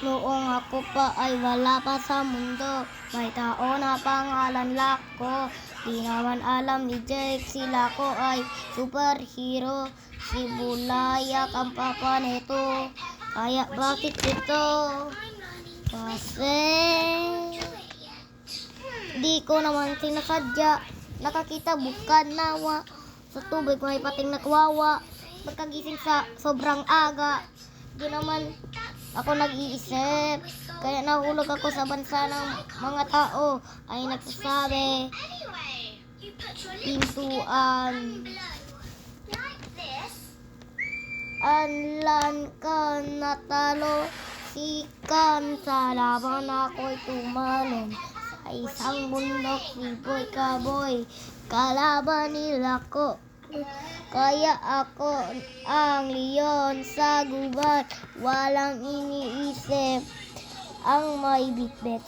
Noong ako pa ay wala pa sa mundo, may tao na pangalan Lako. Di naman alam ni Jake, sila ko ay superhero. Si Bulayak ang papa nito, kaya bakit ito? Kasi di ko naman sinasadya, nakakita bukan nawa. Sa tubig may pating nakwawa, pagkagising sa sobrang aga. Di naman ako nag-iisip, kaya nahulog ako sa bansa ng mga tao ay nagsasabi, pintuan. Anlan ka natalo, sikan sa laban ako'y tumalon. Sa isang bundok, riboy kaboy, kalaban nila ko. Kaya ako ang leon sa gubat, walang iniisip, ang may bitbit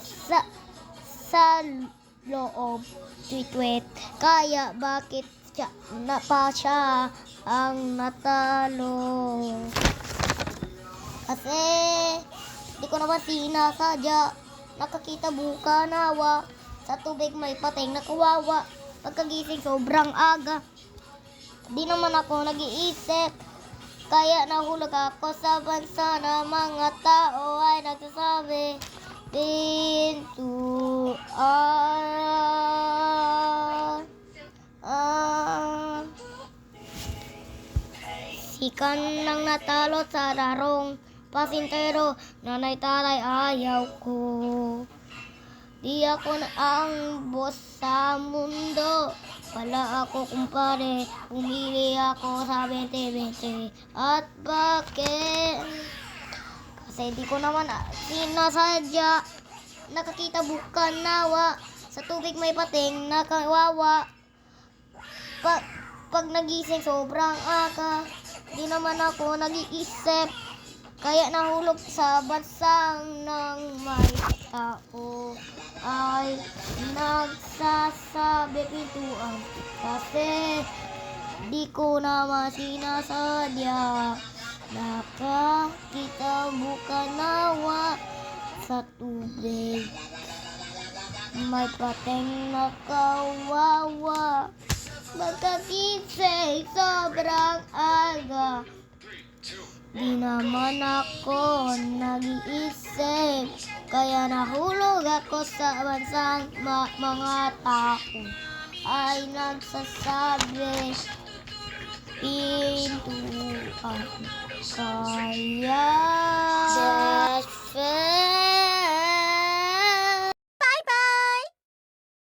sa loob, tweet. Kaya bakit siya ang natalo? Kasi di ko naman sinasadya, nakakita buka nawa. Sa tubig may pating nakawawa, pagkagising sobrang aga. Di naman ako nag-iisip, kaya nahulog ako sa bansa na mga tao ay nagsasabi, pintuan. Sikan nang natalo sa larong pasintero, nanay-taray ayaw ko. Di ako na ang boss sa mundo, wala ako kumpare, umili ako sa 2020. At bakit? Kasi di ko naman sinasadya, nakakita bukan nawa. Sa tubig may pating nakawawa, pag nagising sobrang aga. Di naman ako nag-iisip, kaya nahulog sa bansang ng may tao ay nagsasabi, pintuan. Kasi di ko naman sinasadya, nakakita bukan nawa. Sa tubig may pating nakawawa, pagkagising sobrang aga. Di naman ako nag-iisip, kaya nahulog ako sa bansang mga tao ay nagsasabi, pintuan. Kaya